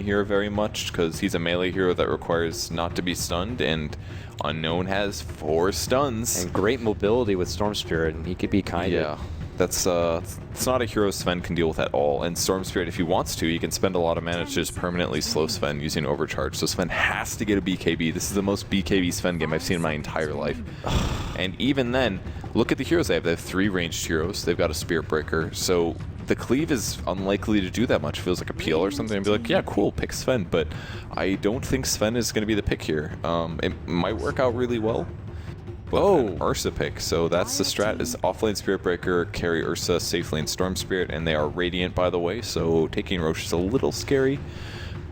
here very much because he's a melee hero that requires not to be stunned, and Unknown has 4 stuns. And great mobility with Storm Spirit, and he could be kind of... Yeah. That's it's not a hero Sven can deal with at all. And Storm Spirit, if he wants to, he can spend a lot of mana to just permanently slow Sven using Overcharge. So Sven has to get a BKB. This is the most BKB Sven game I've seen in my entire life. And even then, look at the heroes they have. They have 3 ranged heroes. They've got a Spirit Breaker. So the cleave is unlikely to do that much. Feels like a peel or something. And be like, yeah, cool, pick Sven. But I don't think Sven is going to be the pick here. It might work out really well. Oh, Ursa pick. So that's the strat, is offlane Spirit Breaker, carry Ursa, safe lane Storm Spirit, and they are Radiant, by the way, so taking Roche is a little scary,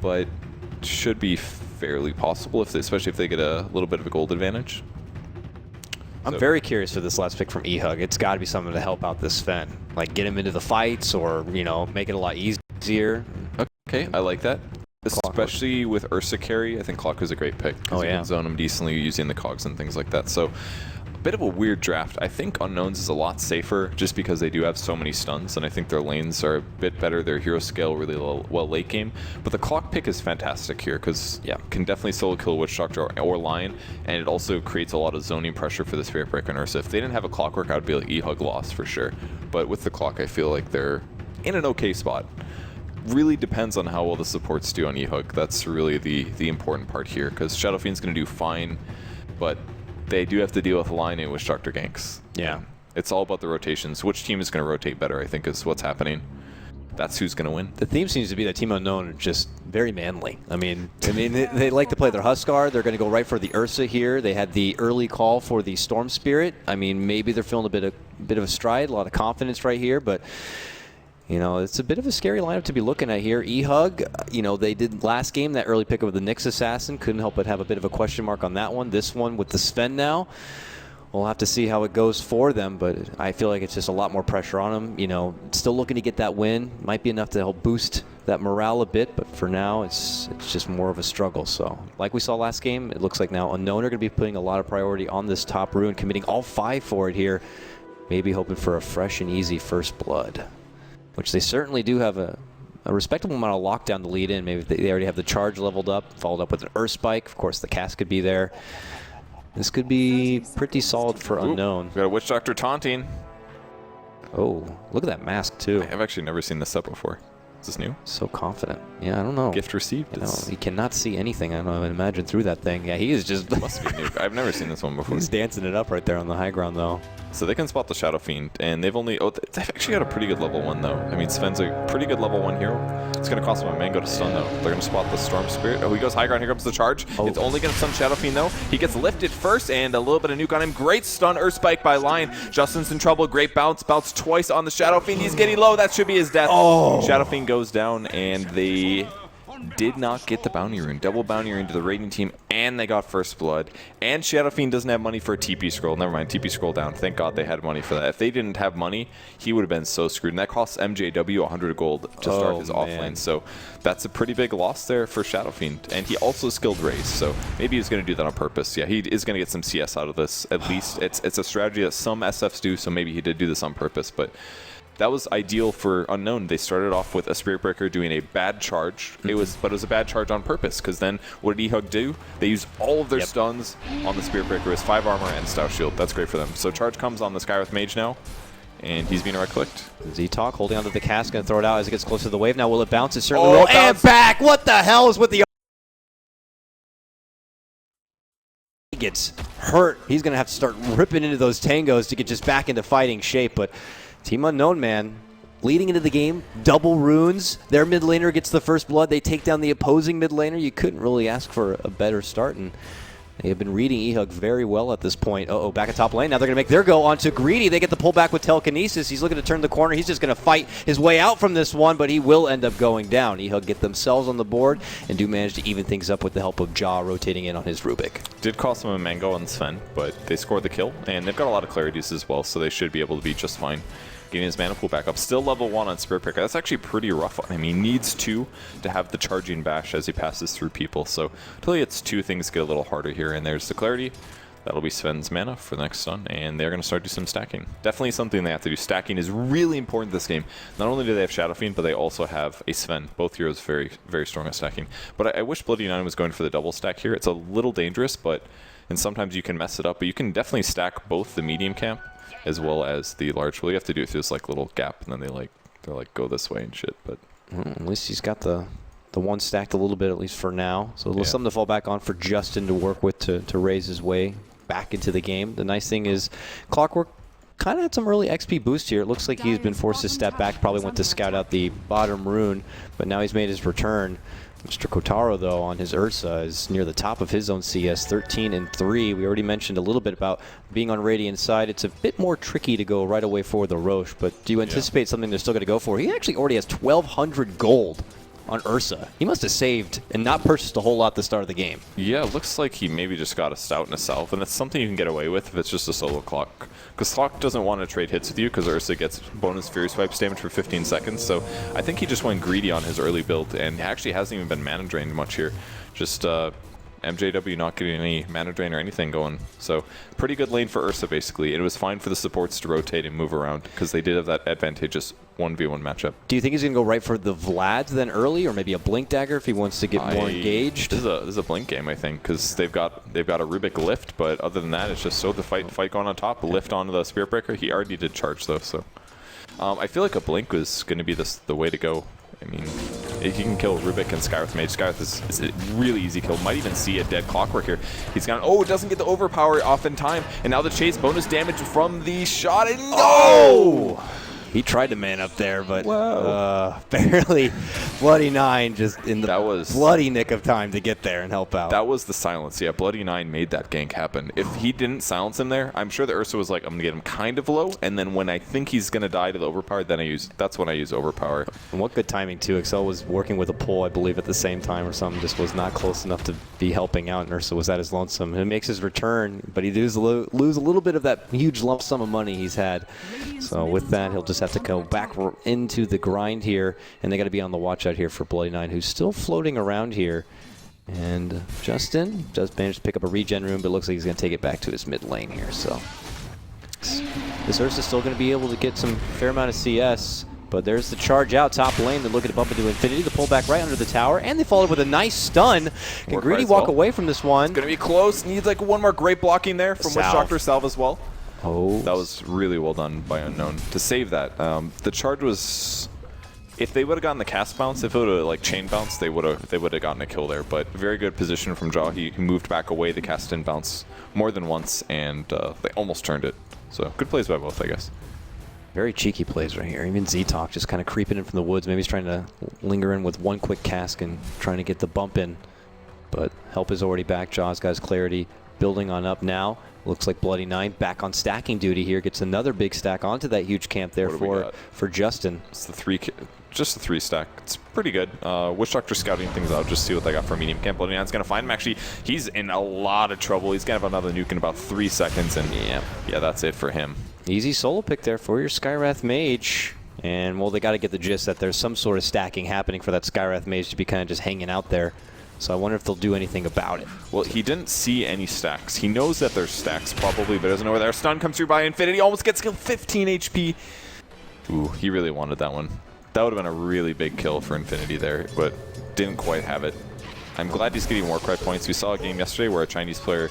but should be fairly possible, especially if they get a little bit of a gold advantage. I'm very curious for this last pick from eHug. It's got to be something to help out this Sven. Like, get him into the fights or, you know, make it a lot easier. Okay, I like that. Especially with Ursa carry, I think Clock is a great pick. Oh, yeah. You can zone him decently using the cogs and things like that. So, a bit of a weird draft. I think Unknowns is a lot safer just because they do have so many stuns, and I think their lanes are a bit better. Their hero scale really well late game. But the Clock pick is fantastic here because, yeah, can definitely solo kill Witch Doctor or Lion, and it also creates a lot of zoning pressure for the Spirit Breaker and Ursa. If they didn't have a Clockwork, I would be like eHug lost for sure. But with the Clock, I feel like they're in an okay spot. Really depends on how well the supports do on eHug. That's really the important part here, because Shadow Fiend's going to do fine, but they do have to deal with Lion and Witch Doctor ganks. Yeah. It's all about the rotations. Which team is going to rotate better, I think, is what's happening. That's who's going to win. The theme seems to be that Team Unknown are just very manly. I mean they like to play their Huskar. They're going to go right for the Ursa here. They had the early call for the Storm Spirit. I mean, maybe they're feeling a bit of a stride, a lot of confidence right here, but you know, it's a bit of a scary lineup to be looking at here. eHug, you know, they did last game, that early pick of the Nyx Assassin. Couldn't help but have a bit of a question mark on that one. This one with the Sven now, we'll have to see how it goes for them, but I feel like it's just a lot more pressure on them. You know, still looking to get that win. Might be enough to help boost that morale a bit, but for now, it's just more of a struggle. So, like we saw last game, it looks like now Unknown are going to be putting a lot of priority on this top rune, committing all 5 for it here. Maybe hoping for a fresh and easy first blood, which they certainly do have a respectable amount of lockdown to lead in. Maybe they already have the charge leveled up, followed up with an Earth Spike. Of course, the cast could be there. This could be pretty solid for Unknown. We've got a Witch Doctor taunting. Oh, look at that mask, too. I've actually never seen this set before. Is this new? So confident. Yeah, I don't know. Gift received. You know, he cannot see anything. I don't know. I imagine through that thing. Yeah, he is just... Must be new. I've never seen this one before. He's dancing it up right there on the high ground, though. So they can spot the Shadow Fiend, and they've only... Oh, they've actually got a pretty good level 1, though. I mean, Sven's a pretty good level 1 hero. It's going to cost him a mango to stun, though. They're going to spot the Storm Spirit. Oh, he goes high ground. Here comes the charge. Oh. It's only going to stun Shadow Fiend, though. He gets lifted first, and a little bit of nuke on him. Great stun, Earth Spike by Lion. Justin's in trouble. Great bounce. Bounce twice on the Shadow Fiend. He's getting low. That should be his death. Oh. Shadow Fiend goes down, and they did not get the bounty rune. Double bounty rune to the raiding team, and they got first blood. And Shadow Fiend doesn't have money for a TP scroll. Never mind, TP scroll down. Thank God they had money for that. If they didn't have money, he would have been so screwed. And that costs MJW 100 gold to start his offlane. So that's a pretty big loss there for Shadow Fiend. And he also skilled Raze, so maybe he's going to do that on purpose. Yeah, he is going to get some CS out of this. At least it's a strategy that some SFs do, so maybe he did do this on purpose. But that was ideal for Unknown. They started off with a Spirit Breaker doing a bad charge. But it was a bad charge on purpose, because then what did eHug do? They used all of their stuns on the Spirit Breaker as 5 armor and Stout Shield. That's great for them. So charge comes on the Skywrath Mage now, and he's being right-clicked. Z-Talk holding onto the cast, going to throw it out as it gets closer to the wave. Now will it bounce? It certainly will. And back! What the hell is with the... He gets hurt. He's going to have to start ripping into those tangos to get just back into fighting shape, but Team Unknown, man, leading into the game, double runes. Their mid laner gets the first blood. They take down the opposing mid laner. You couldn't really ask for a better start, and they have been reading eHug very well at this point. Uh-oh, back at top lane. Now they're going to make their go onto Greedy. They get the pullback with Telekinesis. He's looking to turn the corner. He's just going to fight his way out from this one, but he will end up going down. eHug get themselves on the board and do manage to even things up with the help of Jaw rotating in on his Rubik. Did cost them a mango on Sven, but they scored the kill, and they've got a lot of clarities as well, so they should be able to be just fine. Getting his mana pool back up. Still level 1 on Spirit Breaker. That's actually pretty rough on him. He needs 2 to have the charging bash as he passes through people. So until he hits 2, things get a little harder here. And there's the clarity. that'll be Sven's mana for the next stun, and they're going to start to do some stacking. Definitely something they have to do. Stacking is really important this game. Not only do they have Shadow Fiend, but they also have a Sven. Both heroes very, very strong at stacking. But I wish Bloody Nine was going for the double stack here. It's a little dangerous, and sometimes you can mess it up. But you can definitely stack both the medium camp as well as the large. Well, you have to do it through this little gap, and then they're like go this way and shit. But at least he's got the one stacked a little bit, at least for now. So there's something to fall back on for Justin to work with to raise his way back into the game. The nice thing is Clockwork kind of had some early XP boost here. It looks like he's been forced to step back, probably went to scout out the bottom rune, but now he's made his return. Mr. Kotaro, though, on his Ursa is near the top of his own CS, 13-3. We already mentioned a little bit about being on Radiant side. It's a bit more tricky to go right away for the Roche, but do you anticipate something they're still going to go for? He actually already has 1,200 gold on Ursa. He must have saved and not purchased a whole lot at the start of the game. Yeah, it looks like he maybe just got a Stout and a Salve, and it's something you can get away with if it's just a solo Clock. Because Clock doesn't want to trade hits with you because Ursa gets bonus Fury Swipes damage for 15 seconds, so I think he just went greedy on his early build, and actually hasn't even been mana drained much here. Just MJW not getting any mana drain or anything going. So pretty good lane for Ursa, basically. It was fine for the supports to rotate and move around because they did have that advantageous 1v1 matchup. Do you think he's going to go right for the Vlad then early, or maybe a Blink Dagger if he wants to get more engaged? This is a Blink game, I think, because they've got a Rubik lift, but other than that, it's just so the fight going on top. Lift onto the Spirit Breaker. He already did charge, though, so I feel like a Blink was going to be the way to go. I mean, if you can kill Rubik and Skywrath Mage, Skywrath is a really easy kill. Might even see a dead Clockwork here. He's gone, oh, it doesn't get the overpower off in time. And now the chase, bonus damage from the shot, and no! He tried to man up there, but barely. Bloody Nine just in the bloody nick of time to get there and help out. That was the silence. Yeah, Bloody Nine made that gank happen. If he didn't silence him there, I'm sure the Ursa was like, I'm going to get him kind of low, and then when I think he's going to die to the overpower, that's when I use overpower. And what good timing, too. Excel was working with a pull, I believe, at the same time or something. Just was not close enough to be helping out, and Ursa was at his lonesome. He makes his return, but he does lose a little bit of that huge lump sum of money he's had. So with that, he'll just have to go back into the grind here, and they got to be on the watch out here for Bloody Nine, who's still floating around here. And Justin does manage to pick up a regen room, but it looks like he's going to take it back to his mid lane here. So this Ursa's still going to be able to get some fair amount of CS, but there's the charge out top lane. They're looking to bump into Infinity. The pull back right under the tower, and they followed with a nice stun. Can Greedy walk away from this one? It's going to be close. Needs like one more great blocking there from Witch Doctor Salve as well. Oh, that was really well done by Unknown to save that. The charge was, if they would have gotten the cast bounce, if it would have like chain bounce, they would have gotten a kill there. But very good position from Jaw. He moved back away. The cast didn't bounce more than once, and they almost turned it. So good plays by both, I guess. Very cheeky plays right here. Even Z-Talk just kind of creeping in from the woods. Maybe he's trying to linger in with one quick cask and trying to get the bump in. But help is already back. Jaw's got his clarity building on up now. Looks like Bloody Nine back on stacking duty here. Gets another big stack onto that huge camp there for Justin. It's just the 3 stack. It's pretty good. Witch Doctor scouting things out, just see what they got for medium camp. Bloody Nine's going to find him. Actually, he's in a lot of trouble. He's going to have another nuke in about 3 seconds, and yeah, that's it for him. Easy solo pick there for your Skywrath Mage. And, well, they got to get the gist that there's some sort of stacking happening for that Skywrath Mage to be kind of just hanging out there. So I wonder if they'll do anything about it. Well, he didn't see any stacks. He knows that there's stacks probably, but doesn't know where they are. Stun comes through by Infinity. Almost gets killed. 15 HP. Ooh, he really wanted that one. That would have been a really big kill for Infinity there, but didn't quite have it. I'm glad he's getting Warcry points. We saw a game yesterday where a Chinese player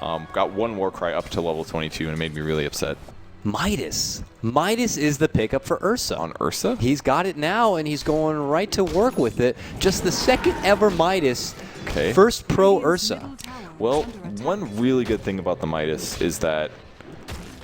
got 1 Warcry up to level 22, and it made me really upset. Midas. Midas is the pickup for Ursa. On Ursa? He's got it now, and he's going right to work with it. Just the second ever Midas. Okay. First pro Ursa. Well, one really good thing about the Midas is that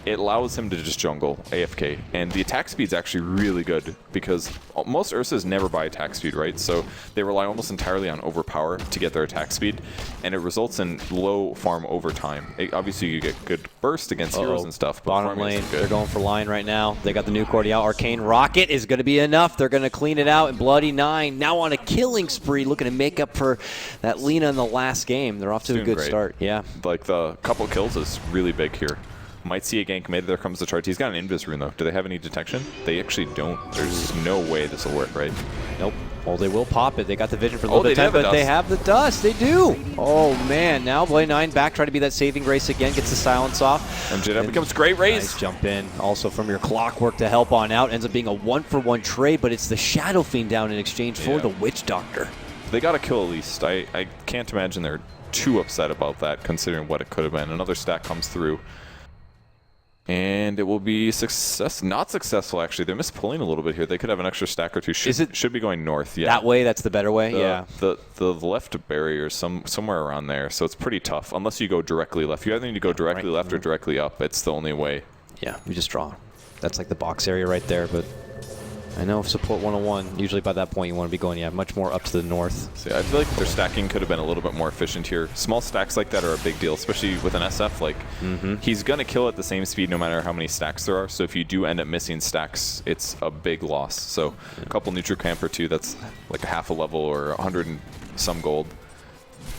it allows him to just jungle AFK, and the attack speed's actually really good because most Ursas never buy attack speed, right? So they rely almost entirely on overpower to get their attack speed, and it results in low farm over time. Obviously, you get good burst against heroes and stuff, but bottom lane, they're going for Lion right now. They got the new Cordy out. Arcane Rocket is going to be enough. They're going to clean it out, and Bloody Nine now on a killing spree, looking to make up for that Lina in the last game. They're off to a good start. Yeah, like the couple kills is really big here. Might see a gank mid. There comes the charge. He's got an Invis rune, though. Do they have any detection? They actually don't. There's no way this will work, right? Nope. Oh, they will pop it. They got the vision for a little bit of time, they but they have the dust. They do. Oh, man. Now Bloody9 back, trying to be that saving grace again. Gets the silence off. MJW becomes great raise. Nice jump in. Also from your Clockwork to help on out. Ends up being a 1-for-1 trade, but it's the Shadow Fiend down in exchange for the Witch Doctor. They got to kill at least. I can't imagine they're too upset about that, considering what it could have been. Another stack comes through. And it will be not successful, actually. They're mispulling a little bit here. They could have an extra stack or two. Should be going north, yeah. That way, that's the better way, yeah. The left barrier is somewhere around there, so it's pretty tough, unless you go directly left. You either need to go directly left or directly up. It's the only way. Yeah, you just draw. That's like the box area right there, but I know support 101, usually by that point you want to be going, much more up to the north. See, I feel like their stacking could have been a little bit more efficient here. Small stacks like that are a big deal, especially with an SF. Like, he's going to kill at the same speed no matter how many stacks there are. So if you do end up missing stacks, it's a big loss. So a couple neutral camp or two, that's like a half a level or 100 and some gold.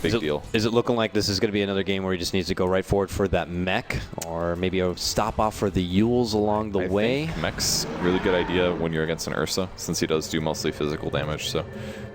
Big deal. Is it looking like this is going to be another game where he just needs to go right forward for that mech, or maybe a stop off for the Yules along the way? Mech's really good idea when you're against an Ursa, since he does do mostly physical damage. So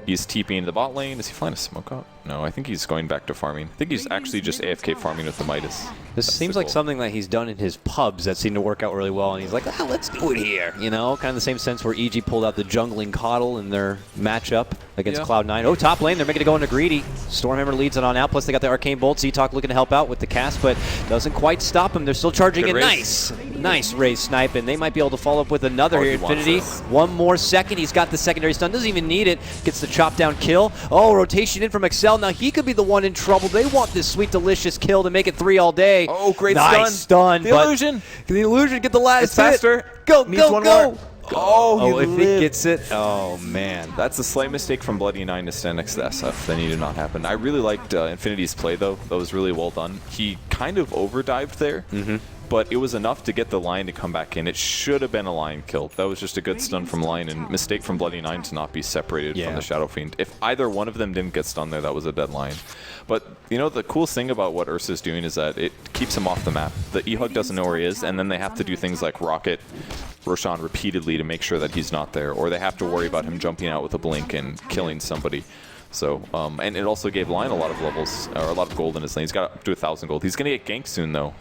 he's TPing the bot lane. Is he flying a smoke out? No, I think he's going back to farming. I think he's actually just AFK farming with the Midas. This seems like something that he's done in his pubs that seem to work out really well, and he's like, let's do it here. You know, kind of the same sense where EG pulled out the jungling Coddle in their matchup against Cloud9. Oh, top lane, they're making it go into greedy. Stormhammer leads it on out, plus they got the Arcane Bolt. Z-Talk looking to help out with the cast, but doesn't quite stop him. They're still charging it. Nice raise snipe, and they might be able to follow up with another here. Infinity, one more second. He's got the secondary stun, doesn't even need it. Gets the chop down kill. Oh, rotation in from Excel. Now he could be the one in trouble. They want this sweet, delicious kill to make it 3 all day. Oh, great stun. The illusion. The illusion, get the last it's faster. Go, go, go. Oh, if he gets it. Oh, man. That's a slight mistake from Bloody9 to stand next to SF. That needed not happen. I really liked Infinity's play, though. That was really well done. He kind of overdived there, but it was enough to get the Lion to come back in. It should have been a Lion kill. That was just a good stun from Lion, and mistake from Bloody9 to not be separated from the Shadow Fiend. If either one of them didn't get stunned there, that was a dead Lion. But, you know, the coolest thing about what Ursa's doing is that it keeps him off the map. The eHug doesn't know where he is, and then they have to do things like rocket Roshan repeatedly to make sure that he's not there, or they have to worry about him jumping out with a blink and killing somebody. So, and it also gave Lion a lot of levels, or a lot of gold in his lane. He's got up to 1,000 gold. He's going to get ganked soon, though,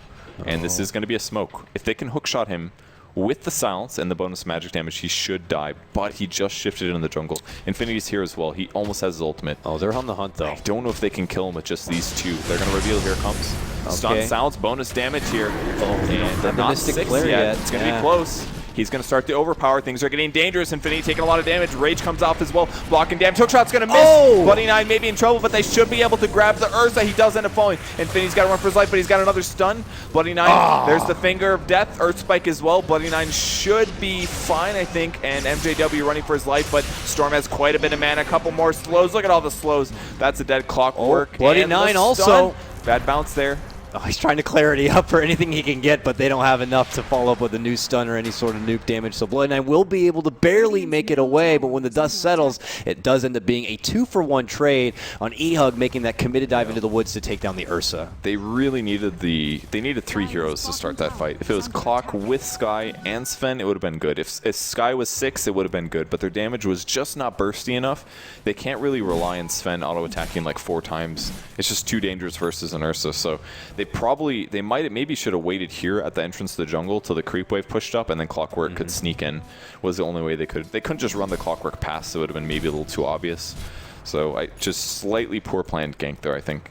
and this is going to be a smoke. If they can hookshot him with the silence and the bonus magic damage, he should die, but he just shifted in the jungle. Infinity's here as well. He almost has his ultimate. Oh, they're on the hunt, though. I don't know if they can kill him with just these two. They're going to reveal. Here it comes. Stun silence, bonus damage here. And they're not 6 yet. It's going to be close. He's going to start to overpower. Things are getting dangerous. Infinity taking a lot of damage. Rage comes off as well. Blocking damage. Hookshot's going to miss. Bloody9 may be in trouble, but they should be able to grab the Ursa. He does end up falling. Infinity's got to run for his life, but he's got another stun. Bloody9, there's the Finger of Death. Earth Spike as well. Bloody9 should be fine, I think, and MJW running for his life, but Storm has quite a bit of mana. A couple more slows. Look at all the slows. That's a dead Clockwork. Bloody9 also. Bad bounce there. Oh, he's trying to clarity up for anything he can get, but they don't have enough to follow up with a new stun or any sort of nuke damage. So Bloody9 will be able to barely make it away, but when the dust settles, it does end up being a 2-for-1 trade on eHug, making that committed dive into the woods to take down the Ursa. They really needed they needed 3 heroes to start that fight. If it was Clock with Sky and Sven, it would have been good. If Sky was 6, it would have been good, but their damage was just not bursty enough. They can't really rely on Sven auto-attacking like 4 times. It's just too dangerous versus an Ursa, so maybe should have waited here at the entrance to the jungle till the creep wave pushed up, and then Clockwork could sneak in. Was the only way they could. They couldn't just run the Clockwork past, so it would have been maybe a little too obvious. So just slightly poor planned gank there, I think.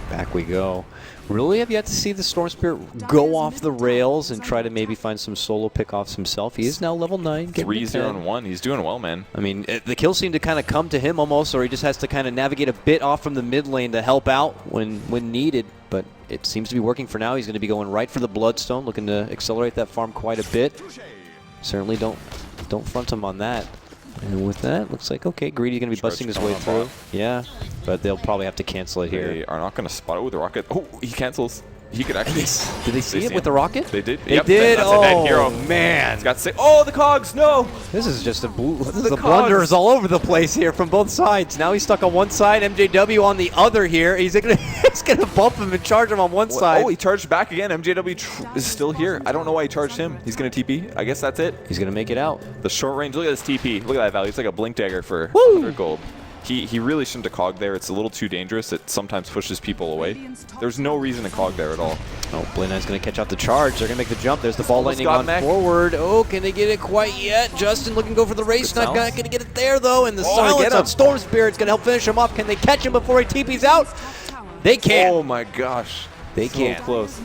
Back we go. Really have yet to see the Storm Spirit go off the rails and try to maybe find some solo pickoffs himself. He is now level 9. 3-0-1. He's doing well, man. I mean, the kills seem to kind of come to him almost, or he just has to kind of navigate a bit off from the mid lane to help out when needed. But it seems to be working for now. He's going to be going right for the Bloodstone, looking to accelerate that farm quite a bit. Certainly don't front him on that. And with that, looks like, okay, Greedy's going to be busting his way through. Yeah, but they'll probably have to cancel it here. They are not going to spot it with the rocket. Oh, he cancels. he could actually. Did they see it with the rocket? They did. They Yep, did. That's a dead Oh hero. man! He's got to say, oh, the cogs, no! This is just the cogs. blunders all over the place here from both sides. Now he's stuck on one side, MJW on the other here. He's gonna bump him and charge him on one side. Oh, he charged back again. MJW is still here. I don't know why he charged him. He's gonna TP. I guess that's it. He's gonna make it out. The short range. Look at this TP. Look at that value. It's like a blink dagger for Woo! 100 gold. He really shouldn't have cogged there. It's a little too dangerous. It sometimes pushes people away. There's no reason to cog there at all. Oh, Blindnine's going to catch out the charge. They're going to make the jump. There's the ball lightning on mech. forward. Oh, can they get it quite yet? Justin looking to go for the race. Not going to get it there, though. And the silence on Storm Spirit's going to help finish him off. Can they catch him before he TP's out? They can't. Oh my gosh. They so can't. Close.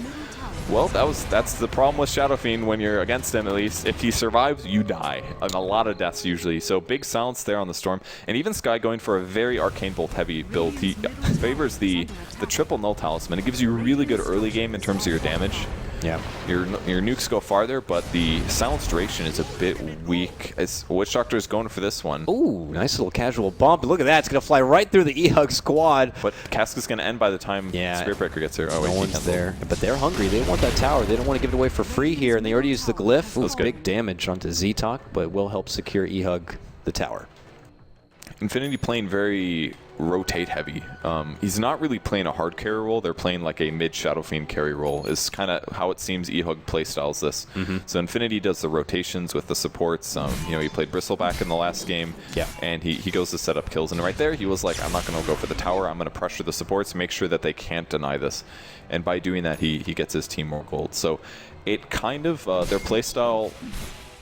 Well, that's the problem with Shadow Fiend when you're against him, at least. If he survives, you die. And a lot of deaths usually. So big silence there on the Storm. And even Sky going for a very Arcane Bolt heavy build. He favors the triple null talisman. It gives you really good early game in terms of your damage. Yeah. Your nukes go farther, but the silence duration is a bit weak. Witch Doctor is going for this one. Ooh, nice little casual bump. Look at that. It's going to fly right through the eHug squad. But Cask is going to end by the time Spirit Breaker gets here. Oh, no one's there. But they're hungry. They want that tower. They don't want to give it away for free here. And they already used the glyph. Ooh, big damage onto Z-Talk, but will help secure eHug the tower. Infinity playing very rotate heavy. He's not really playing a hard carry role. They're playing like a mid Shadow Fiend carry role is kind of how it seems eHug playstyles this. So Infinity does the rotations with the supports. You know, he played Bristleback in the last game. Yeah. And he goes to set up kills. And right there, he was like, I'm not going to go for the tower. I'm going to pressure the supports, make sure that they can't deny this. And by doing that, he gets his team more gold. So it kind of, their playstyle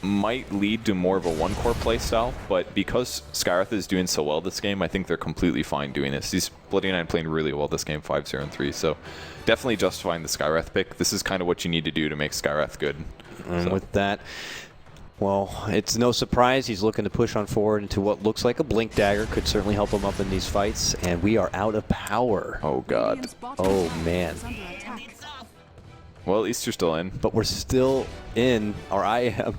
might lead to more of a one-core playstyle, but because Skywrath is doing so well this game, I think they're completely fine doing this. He's Bloody Nine playing really well this game, 5-0 and 3, so definitely justifying the Skywrath pick. This is kind of what you need to do to make Skywrath good. And with that, well, it's no surprise he's looking to push on forward into what looks like a Blink Dagger. Could certainly help him up in these fights, and we are out of power. Oh, God. Oh, man. Well, at least you're still in. But we're still in, or I am.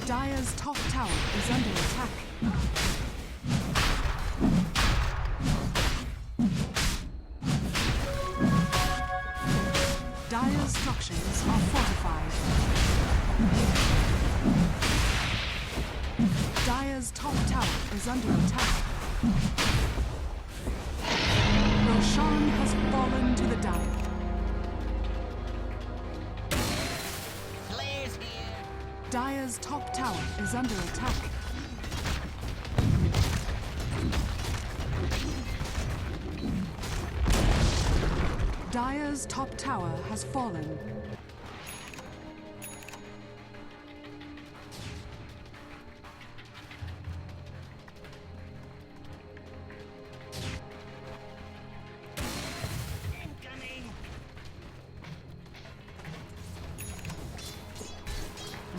Dire's top tower is under attack. Dire's structures are fortified. Dire's top tower is under attack. Roshan has fallen to the Dire. Dire's top tower is under attack. Dire's top tower has fallen.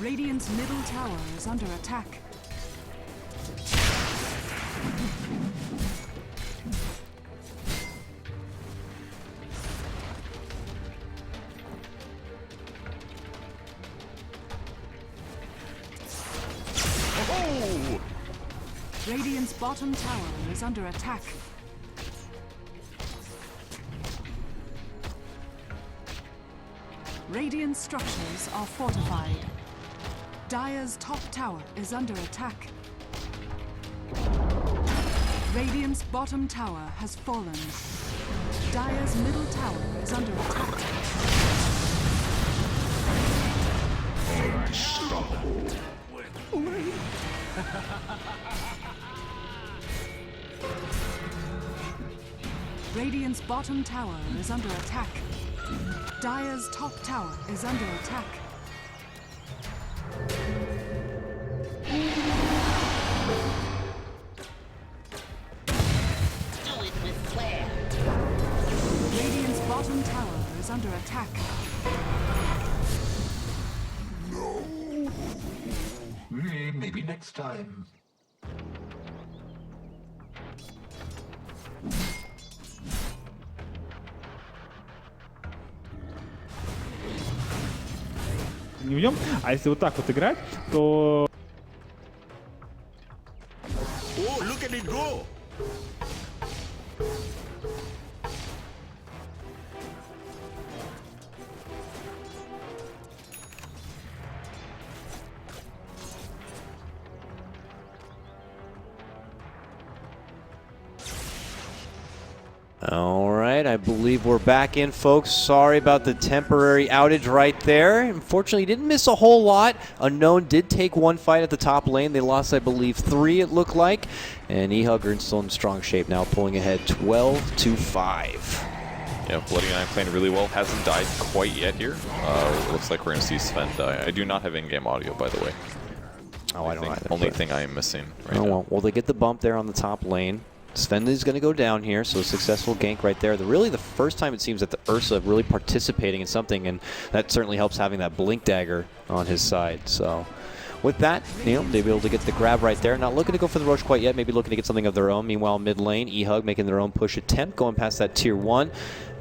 Radiant's middle tower is under attack. Oh! Radiant's bottom tower is under attack. Radiant's structures are fortified. Dire's top tower is under attack. Radiant's bottom tower has fallen. Dire's middle tower is under attack. Unstoppable. Radiant's bottom tower is under attack. Dire's top tower is under attack. Maybe next time. Не в нем. А если вот так вот играть, то... Oh, look at it go! All right, I believe we're back in, folks. Sorry about the temporary outage right there. Unfortunately, didn't miss a whole lot. Unknown did take one fight at the top lane. They lost, I believe, 3, it looked like. And eHug are still in strong shape now, pulling ahead 12-5. Yeah, Bloody Nine playing really well. Hasn't died quite yet here. It looks like we're going to see Sven die. I do not have in-game audio, by the way. Oh, I don't either. Only thing I am missing right now. Well, they get the bump there on the top lane. Sven is going to go down here, so a successful gank right there. Really the first time it seems that the Ursa really participating in something, and that certainly helps having that Blink Dagger on his side. So with that, they'll be able to get the grab right there. Not looking to go for the Roche quite yet, maybe looking to get something of their own. Meanwhile, mid lane, eHug making their own push attempt, going past that tier 1.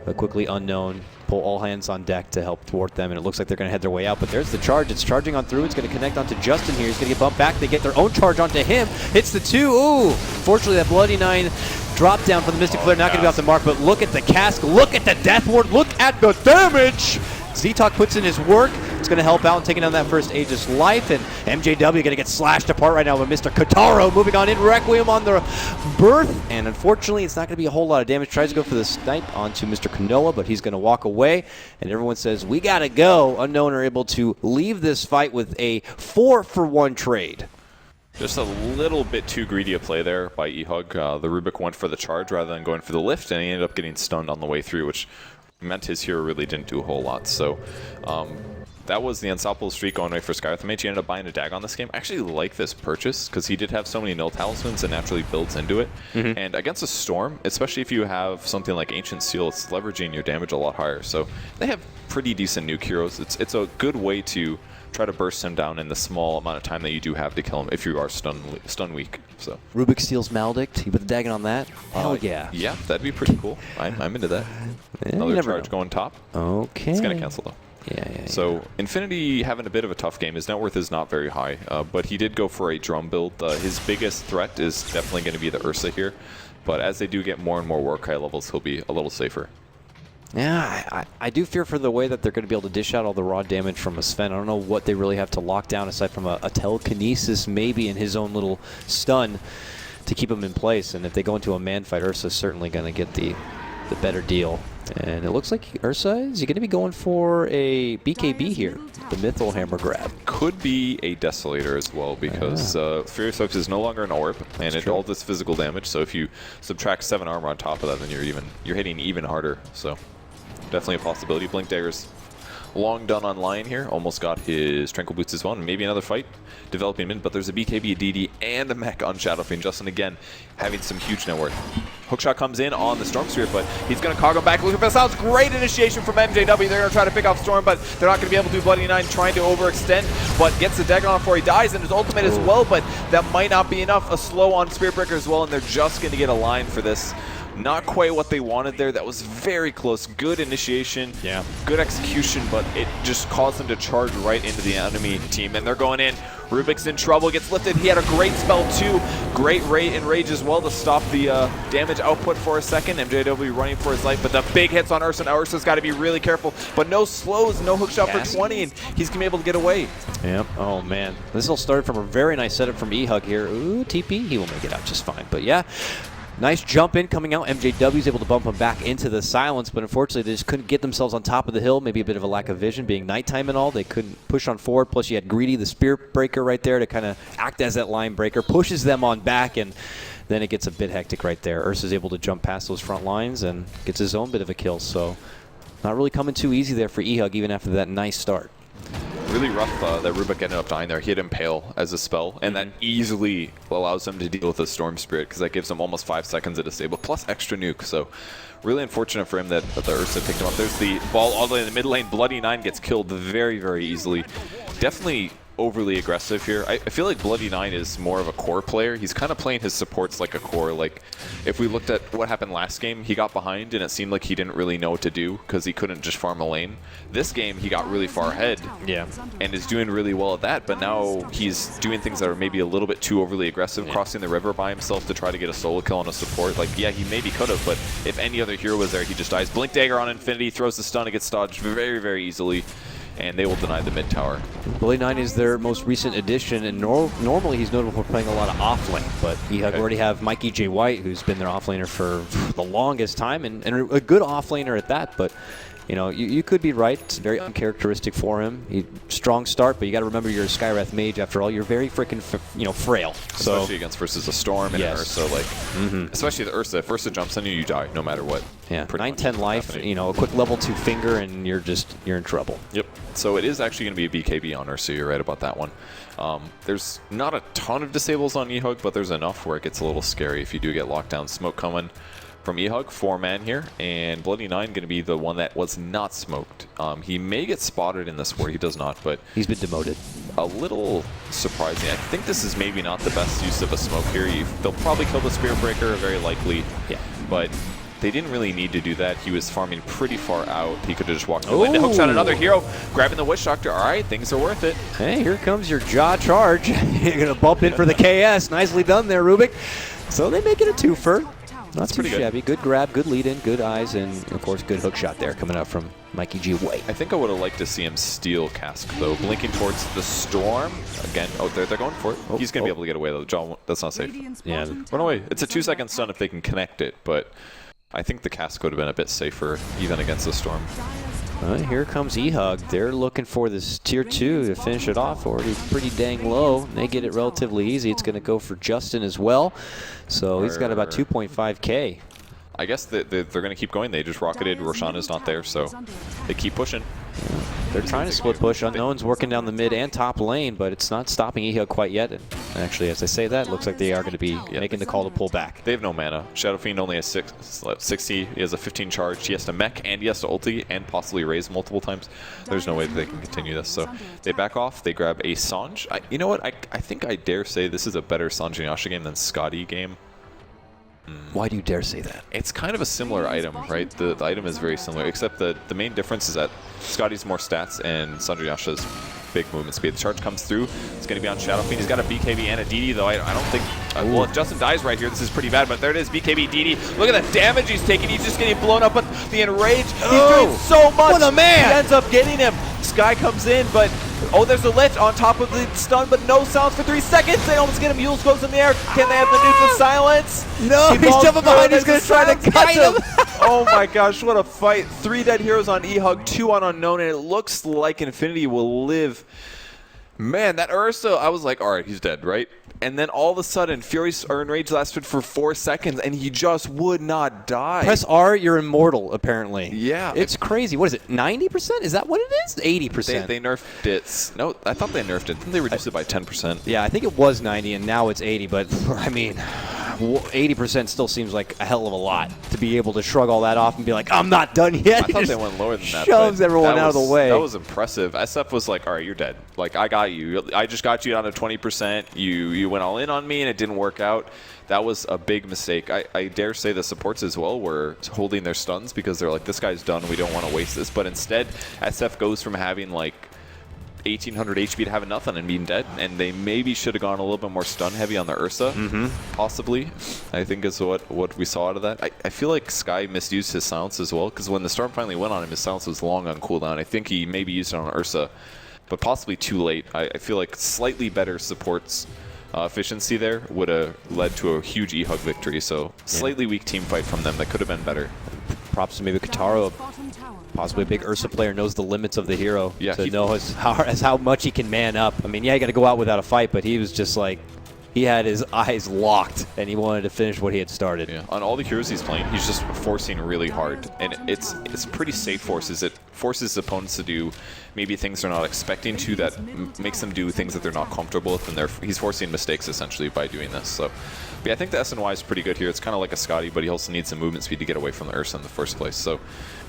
But quickly Unknown pull all hands on deck to help thwart them, and it looks like they're going to head their way out. But there's the charge. It's charging on through. It's going to connect onto Justin here. He's going to get bumped back. They get their own charge onto him. Hits the 2. Ooh! Fortunately, that Bloody Nine drop down from the Mystic Flare. Not going to be off the mark, but look at the cask. Look at the Death Ward. Look at the damage! Z-Talk puts in his work. It's going to help out in taking down that first Aegis life, and MJW going to get slashed apart right now with Mr. Kataro moving on in. Requiem on the birth, and unfortunately it's not going to be a whole lot of damage. Tries to go for the snipe onto Mr. Kanoa, but he's going to walk away, and everyone says, we got to go. Unknown are able to leave this fight with a 4-for-1 trade. Just a little bit too greedy a play there by eHug. The Rubik went for the charge rather than going for the lift, and he ended up getting stunned on the way through, which meant his hero really didn't do a whole lot. So that was the unstoppable streak going away for Skywrath Mage. He ended up buying a Dag on this game. I actually like this purchase because he did have so many null talismans and naturally builds into it. And against a Storm, especially if you have something like Ancient Seal, it's leveraging your damage a lot higher. So they have pretty decent nuke heroes. It's a good way to try to burst him down in the small amount of time that you do have to kill him if you are stun weak. So Rubik steals Maledict. You put the Dagon on that? Hell yeah. Yeah, that'd be pretty cool. I'm into that. Another charge going top. Okay. It's going to cancel though. Yeah. So Infinity having a bit of a tough game. His net worth is not very high, but he did go for a drum build. His biggest threat is definitely going to be the Ursa here, but as they do get more and more Warcry levels, he'll be a little safer. Yeah, I do fear for the way that they're going to be able to dish out all the raw damage from a Sven. I don't know what they really have to lock down aside from a telekinesis maybe in his own little stun to keep him in place. And if they go into a man fight, Ursa's certainly going to get the better deal. And it looks like Ursa is going to be going for a BKB here, the Mythal Hammer grab. Could be a Desolator as well because Furious Hooks is no longer an orb, and it all does physical damage. So if you subtract 7 armor on top of that, then you're hitting even harder. So definitely a possibility. Blink Dagger's long done online here. Almost got his Tranquil Boots as well, and maybe another fight developing in. But there's a BKB, a DD, and a mech on Shadowfiend. Justin again having some huge net worth. Hookshot comes in on the Storm Spirit, but he's going to cog him back. Looking for the sounds. Great initiation from MJW. They're going to try to pick off Storm, but they're not going to be able to. Bloody Nine trying to overextend, but gets the Dagon on before he dies, and his ultimate as well, but that might not be enough. A slow on Spirit Breaker as well, and they're just going to get a line for this. Not quite what they wanted there. That was very close. Good initiation. Yeah. Good execution, but it just caused them to charge right into the enemy team. And they're going in. Rubik's in trouble. Gets lifted. He had a great spell too. Great rate and rage as well to stop the damage output for a second. MJW running for his life, but the big hits on Ursa. Now Ursa's got to be really careful. But no slows, no hookshot for 20, and he's going to be able to get away. Yep. Oh, man. This all started from a very nice setup from eHug here. Ooh, TP. He will make it out just fine. But yeah. Nice jump in coming out. MJW is able to bump him back into the silence, but unfortunately they just couldn't get themselves on top of the hill. Maybe a bit of a lack of vision, being nighttime and all. They couldn't push on forward. Plus you had Greedy, the Spirit Breaker right there to kind of act as that line breaker. Pushes them on back, and then it gets a bit hectic right there. Ursa's able to jump past those front lines and gets his own bit of a kill. So not really coming too easy there for eHug even after that nice start. Really rough that Rubik ended up dying there. He had Impale as a spell, and that easily allows him to deal with the Storm Spirit because that gives him almost 5 seconds to disable, plus extra nuke. So really unfortunate for him that the Ursa picked him up. There's the ball all the way in the mid lane. Bloody Nine gets killed very, very easily. Definitely overly aggressive here. I feel like Bloody Nine is more of a core player. He's kind of playing his supports like a core. Like, if we looked at what happened last game, he got behind and it seemed like he didn't really know what to do because he couldn't just farm a lane. This game, he got really far ahead and is doing really well at that, but now he's doing things that are maybe a little bit too overly aggressive, crossing the river by himself to try to get a solo kill on a support. Like, yeah, he maybe could have, but if any other hero was there, he just dies. Blink Dagger on Infinity, throws the stun, it gets dodged very, very easily, and they will deny the mid tower. Bloody Nine is their most recent addition, and normally he's notable for playing a lot of offlane, but eHug already have Mikey J. White, who's been their offlaner for the longest time, and a good offlaner at that, but you know, you could be right. It's very uncharacteristic for him. Strong start, but you got to remember you're a Skywrath mage after all. You're very freaking, frail. Especially against versus a Storm and an Ursa, like, especially the Ursa. If Ursa jumps on you, you die no matter what. Yeah, 9-10 life. Happening. You know, a quick level 2 finger, and you're in trouble. Yep. So it is actually going to be a BKB on Ursa. You're right about that one. There's not a ton of disables on eHug, but there's enough where it gets a little scary if you do get lockdown smoke coming from eHug. 4-man here, and Bloody Nine going to be the one that was not smoked. He may get spotted in this war, he does not, but he's been demoted. A little surprising. I think this is maybe not the best use of a smoke here. They'll probably kill the Spirit Breaker, very likely. Yeah. But they didn't really need to do that. He was farming pretty far out. He could have just walked away. Hookshot another hero, grabbing the Witch Doctor. All right, things are worth it. Hey, here comes your jaw charge. You're going to bump in for the KS. Nicely done there, Rubik. So they make it a twofer. Not too shabby. Good grab, good lead in, good eyes, and of course, good hook shot there coming out from Mikey G. White. I think I would have liked to see him steal Cask, though. Blinking towards the Storm. Again, they're going for it. He's going to be able to get away, though. John, that's not safe. Yeah. Run away. It's a 2-second stun if they can connect it, but I think the Cask would have been a bit safer, even against the Storm. Here comes eHug. They're looking for this tier 2 to finish it off. Already pretty dang low. They get it relatively easy. It's going to go for Justin as well. So he's got about 2.5k. I guess they're going to keep going. They just rocketed. Roshan is not there, so they keep pushing. Yeah. They're trying to split push. Unknown's working down the mid and top lane, but it's not stopping eHug quite yet. And actually, as I say that, it looks like they are going to be making the call to pull back. They have no mana. Shadow Fiend only has 60. He has a 15 charge. He has to mech, and he has to ulti, and possibly raise multiple times. There's no way that they can continue this. So they back off. They grab a Sanj. You know what? I think I dare say this is a better Sanj and Yasha game than Scotty game. Why do you dare say that? It's kind of a similar item, right? The item is very similar, except the main difference is that Scotty's more stats and Sanjayasha's big movement speed. The charge comes through. It's going to be on Shadow Fiend. He's got a BKB and a DD, though. I don't think... well, if Justin dies right here, this is pretty bad, but there it is, BKB, DD. Look at the damage he's taking. He's just getting blown up, but the Enrage, he's doing so much. What a man! He ends up getting him. Sky comes in, but... oh, there's a lit on top of the stun, but no sounds for 3 seconds. They almost get him. Yule's close in the air. Can they have the neutral silence? No, he's jumping behind. He's going to try to cut him. Oh my gosh, what a fight. 3 dead heroes on eHug, 2 on Unknown, and it looks like Infinity will live. Man, that Ursa, I was like, all right, he's dead, right? And then all of a sudden, Fury's Enrage lasted for 4 seconds, and he just would not die. Press R, you're immortal, apparently. Yeah. It's crazy. What is it, 90%? Is that what it is? 80%. They nerfed it. No, I thought they nerfed it. Didn't they reduce it by 10%? Yeah, I think it was 90, and now it's 80, but, I mean, 80% still seems like a hell of a lot to be able to shrug all that off and be like, I'm not done yet. I thought they went lower than that. Shoves everyone out of the way. That was impressive. SF was like, all right, you're dead. Like, I got you. I just got you down to 20%. You went all in on me, and it didn't work out. That was a big mistake. I dare say the supports as well were holding their stuns because they're like, this guy's done. We don't want to waste this. But instead, SF goes from having like 1800 HP to having nothing and being dead, and they maybe should have gone a little bit more stun heavy on the Ursa, possibly. I think is what we saw out of that. I feel like Sky misused his silence as well, because when the Storm finally went on him, his silence was long on cooldown. I think he maybe used it on Ursa, but possibly too late. I feel like slightly better supports efficiency there would have led to a huge eHug victory, so slightly weak team fight from them that could have been better. Props to maybe Kataro, possibly a big Ursa player, knows the limits of the hero to know how much he can man up. I mean, yeah, you got to go out without a fight, but he was just like, he had his eyes locked, and he wanted to finish what he had started. Yeah. On all the heroes he's playing, he's just forcing really hard, and it's pretty safe forces. It forces opponents to do maybe things they're not expecting to, that makes them do things that they're not comfortable with, and he's forcing mistakes essentially by doing this. So, but yeah, I think the SNY is pretty good here. It's kind of like a Scotty, but he also needs some movement speed to get away from the Ursa in the first place. So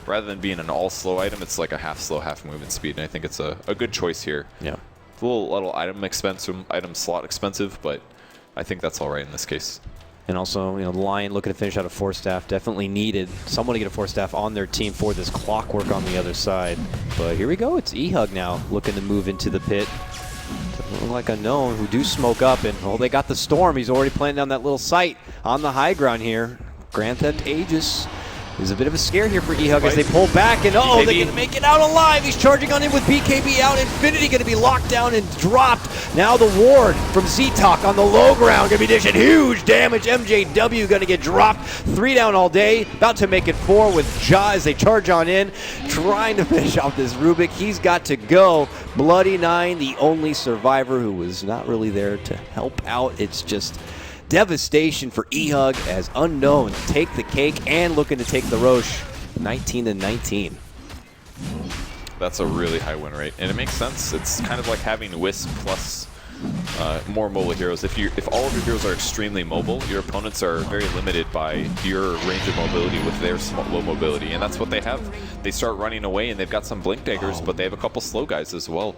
rather than being an all slow item, it's like a half slow, half movement speed, and I think it's a good choice here. Yeah. a little item slot expensive, but I think that's all right in this case. And also, the Lion looking to finish out a 4-staff definitely needed someone to get a 4-staff on their team for this clockwork on the other side. But here we go. It's eHug now looking to move into the pit. Doesn't look like Unknown, who do smoke up, and they got the Storm. He's already planting down that little site on the high ground here. Grand Theft Aegis is a bit of a scare here for eHug as they pull back, and they're going to make it out alive. He's charging on in with BKB out. Infinity going to be locked down and dropped. Now the ward from Z-Talk on the low ground going to be dishing huge damage. MJW going to get dropped. 3 down all day. About to make it 4 with Ja as they charge on in, trying to finish off this Rubik. He's got to go. Bloody 9, the only survivor who was not really there to help out. It's just devastation for eHug as Unknown take the cake and looking to take the Roche 19-19. That's a really high win rate, and it makes sense. It's kind of like having Wisp plus more mobile heroes. If all of your heroes are extremely mobile, your opponents are very limited by your range of mobility with their low mobility, and that's what they have. They start running away, and they've got some blink daggers, but they have a couple slow guys as well.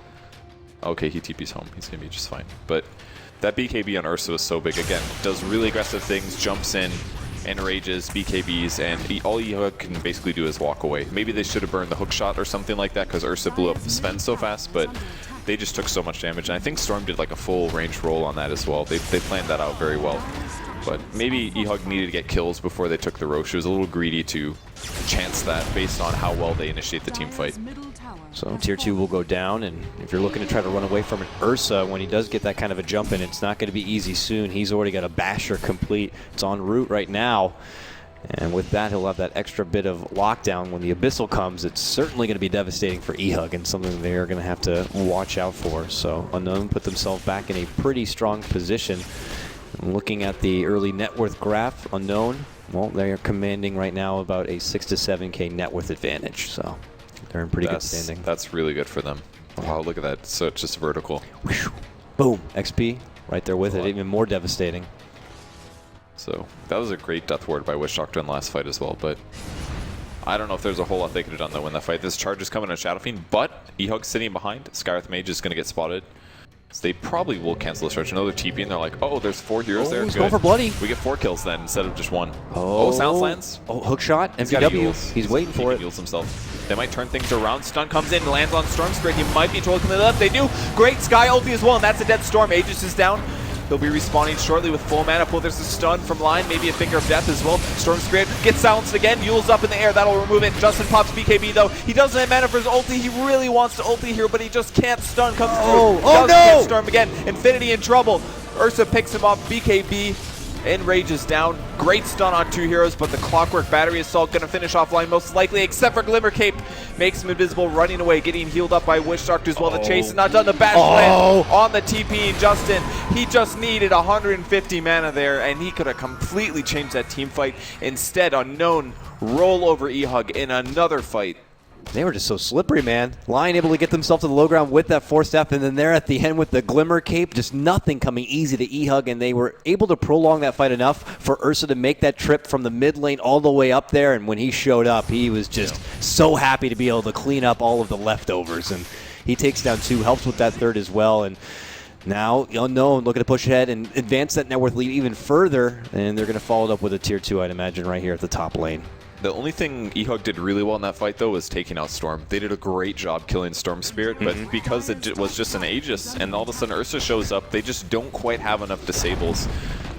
Okay, he TP's home. He's gonna be just fine. But that BKB on Ursa is so big. Again, does really aggressive things, jumps in, enrages, BKBs, and all eHug can basically do is walk away. Maybe they should have burned the hook shot or something like that because Ursa blew up Sven so fast, but they just took so much damage. And I think Storm did like a full range roll on that as well. They planned that out very well. But maybe eHug needed to get kills before they took the Roche. It was a little greedy to chance that based on how well they initiate the team fight. So tier 2 will go down, and if you're looking to try to run away from an Ursa, when he does get that kind of a jump in, it's not going to be easy soon. He's already got a basher complete. It's en route right now. And with that, he'll have that extra bit of lockdown. When the Abyssal comes, it's certainly going to be devastating for eHug and something they're going to have to watch out for. So Unknown put themselves back in a pretty strong position. And looking at the early net worth graph, Unknown, well, they are commanding right now about a 6 to 7K net worth advantage. So they're in pretty good standing. That's really good for them. Wow, look at that. So it's just vertical. Boom. XP right there with it. Even more devastating. So that was a great death ward by Witch Doctor in the last fight as well. But I don't know if there's a whole lot they could have done to win that fight. This charge is coming on Shadow Fiend, but eHug sitting behind. Skywrath Mage is going to get spotted. So they probably will cancel this charge. Another TP, and they're like, oh, there's 4 heroes there. He's going for Bloody. We get 4 kills then instead of just 1. Oh, Silence Lands. Oh, hook shot. MPW. He's waiting for it. He heals himself. They might turn things around. Stun comes in, lands on Storm Spirit. He might be told to the left. They do. Great Sky ulti as well, and that's a dead Storm. Aegis is down. They'll be respawning shortly with full mana pool. There's a stun from Lion, maybe a Finger of Death as well. Storm Spirit gets silenced again. Yule's up in the air. That'll remove it. Justin pops BKB though. He doesn't have mana for his ulti. He really wants to ulti here, but he just can't stun. Comes through. Oh no! Get Storm again. Infinity in trouble. Ursa picks him off. BKB. Enrage is down. Great stun on 2 heroes, but the Clockwork Battery Assault going to finish offline most likely, except for Glimmer Cape. Makes him invisible, running away, getting healed up by Witch Doctor as well. The chase is not done. The bash land on the TP. Justin, he just needed 150 mana there, and he could have completely changed that team fight. Instead, Unknown roll over eHug in another fight. They were just so slippery, man. Lion able to get themselves to the low ground with that 4-step, and then there at the end with the Glimmer Cape, just nothing coming easy to eHug, and they were able to prolong that fight enough for Ursa to make that trip from the mid lane all the way up there, and when he showed up, he was just so happy to be able to clean up all of the leftovers, and he takes down 2, helps with that 3rd as well, and now Unknown looking to push ahead and advance that net worth lead even further, and they're going to follow it up with a tier 2, I'd imagine, right here at the top lane. The only thing eHug did really well in that fight, though, was taking out Storm. They did a great job killing Storm Spirit, but because it was just an Aegis, and all of a sudden Ursa shows up, they just don't quite have enough disables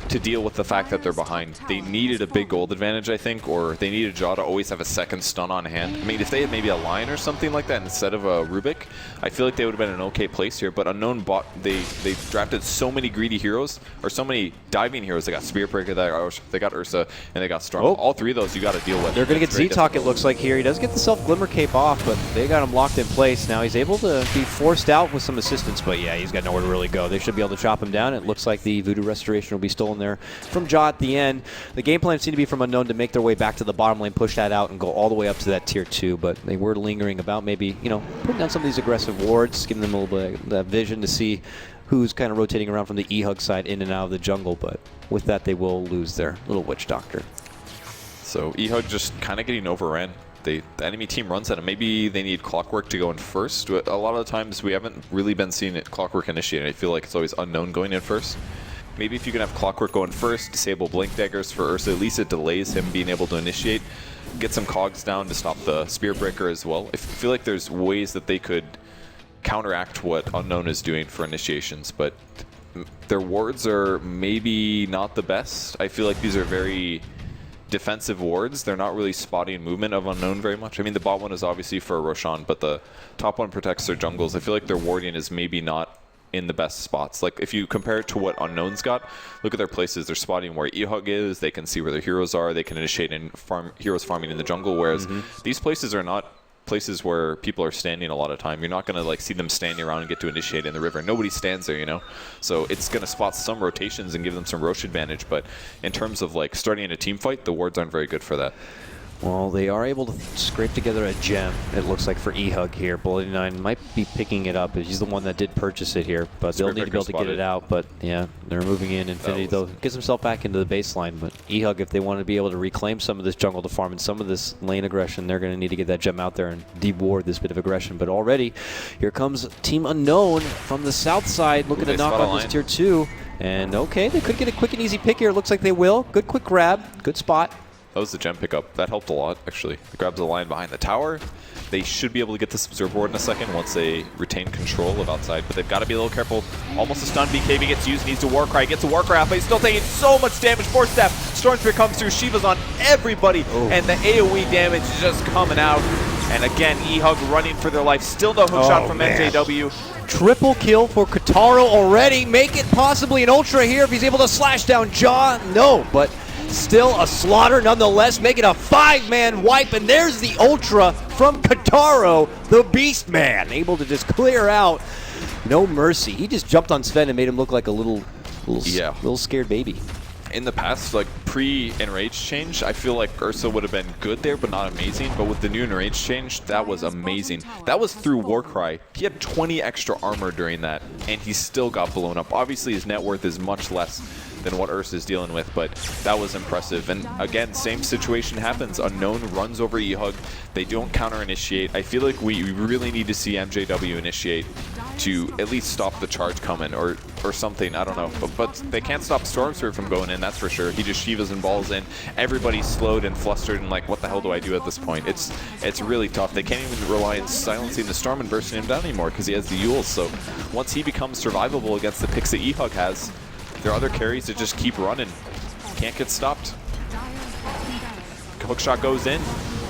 to deal with the fact that they're behind. They needed a big gold advantage, I think, or they needed Ja to always have a second stun on hand. I mean, if they had maybe a Lion or something like that instead of a Rubik, I feel like they would have been in an okay place here, but Unknown they drafted so many greedy heroes, or so many diving heroes. They got Spirit Breaker, they got Ursa, and they got Storm. All 3 of those you got to deal with. They're going to get Z-Talk, it looks like here. He does get the self-Glimmer Cape off, but they got him locked in place. Now he's able to be forced out with some assistance, but yeah, he's got nowhere to really go. They should be able to chop him down. It looks like the Voodoo Restoration will be stolen there from Ja at the end. The game plan seemed to be from Unknown to make their way back to the bottom lane, push that out, and go all the way up to that tier 2, but they were lingering about maybe, putting down some of these aggressive wards, giving them a little bit of that vision to see who's kind of rotating around from the eHug side in and out of the jungle, but with that they will lose their little Witch Doctor. So eHug just kind of getting overran. the enemy team runs at them. Maybe they need Clockwork to go in first. A lot of the times we haven't really been seeing it Clockwork initiate. I feel like it's always Unknown going in first. Maybe if you can have Clockwork going first, disable Blink Daggers for Ursa, at least it delays him being able to initiate. Get some cogs down to stop the Spear Breaker as well. I feel like there's ways that they could counteract what Unknown is doing for initiations, but their wards are maybe not the best. I feel like these are very defensive wards. They're not really spotting movement of Unknown very much. I mean, the bot one is obviously for Roshan, but the top one protects their jungles. I feel like their warding is maybe not in the best spots. Like, if you compare it to what Unknown's got, look at their places. They're spotting where eHug is. They can see where their heroes are. They can initiate and farm heroes farming in the jungle, whereas these places are not places where people are standing a lot of time. You're not going to like see them standing around and get to initiate in the river. Nobody stands there, you know? So it's going to spot some rotations and give them some Roche advantage, but in terms of like starting in a team fight, the wards aren't very good for that. Well, they are able to scrape together a gem, it looks like, for eHug here. Bloody9 might be picking it up. He's the one that did purchase it here, but they'll need to be able to get it out. But yeah, they're moving in. Infinity, though, gets himself back into the baseline. But eHug, if they want to be able to reclaim some of this jungle to farm and some of this lane aggression, they're going to need to get that gem out there and deward this bit of aggression. But already, here comes Team Unknown from the south side, looking to knock on this tier 2. And okay, they could get a quick and easy pick here. It looks like they will. Good quick grab, good spot. That was the gem pickup. That helped a lot, actually. It grabs the line behind the tower. They should be able to get this observer board in a second once they retain control of outside, but they've got to be a little careful. Almost a stun. BKB gets used, needs a Warcry, gets a Warcry off, but he's still taking so much damage. Force Step, Storm Spear comes through, Shiva's on everybody, and the AoE damage is just coming out. And again, eHug running for their life. Still no hookshot from MJW. Triple kill for Kataro already. Make it possibly an Ultra here if he's able to slash down Jaw. No, but still a slaughter nonetheless, making a 5-man wipe, and there's the Ultra from Kataro, the Beast Man, able to just clear out. No mercy. He just jumped on Sven and made him look like a little scared baby. In the past, like pre-Enrage change, I feel like Ursa would have been good there, but not amazing. But with the new Enrage change, that was amazing. That was through Warcry. He had 20 extra armor during that, and he still got blown up. Obviously, his net worth is much less than what Ursa is dealing with, but that was impressive. And again, same situation happens. Unknown runs over eHug. They don't counter-initiate. I feel like we really need to see MJW initiate to at least stop the charge coming or something. I don't know. But they can't stop Stormsphere from going in, that's for sure. He just Shivas and balls in. Everybody's slowed and flustered and like, what the hell do I do at this point? It's really tough. They can't even rely on silencing the Storm and bursting him down anymore because he has the Yules. So once he becomes survivable against the picks that eHug has, there are other carries that just keep running. Can't get stopped. Hookshot goes in.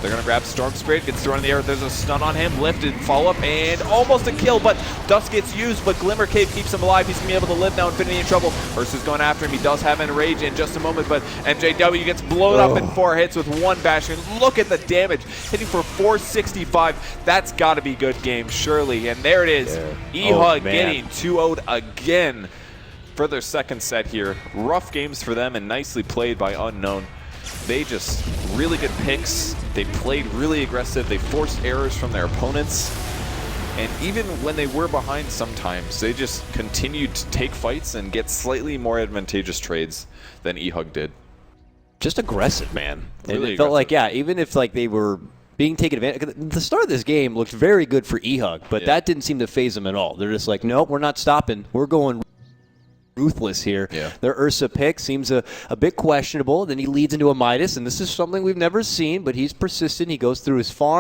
They're going to grab Storm Spirit, gets thrown in the air. There's a stun on him, lifted, follow-up, and almost a kill, but Dust gets used, but Glimmer Cave keeps him alive. He's going to be able to live now. Infinity in trouble. Ursa's going after him. He does have Enrage in just a moment, but MJW gets blown up in 4 hits with 1 bastion. Look at the damage. Hitting for 465. That's got to be good game, surely. And there it is. eHug getting 2-0'd again for their second set here. Rough games for them and nicely played by Unknown. They just really good picks. They played really aggressive. They forced errors from their opponents. And even when they were behind sometimes, they just continued to take fights and get slightly more advantageous trades than eHug did. Just aggressive, man. Really it felt like, yeah, even if like they were being taken advantage. The start of this game looked very good for eHug, but that didn't seem to phase them at all. They're just like, nope, we're not stopping. We're going ruthless here. Their Ursa pick seems a bit questionable. Then he leads into a Midas, and this is something we've never seen, but he's persistent. He goes through his farm.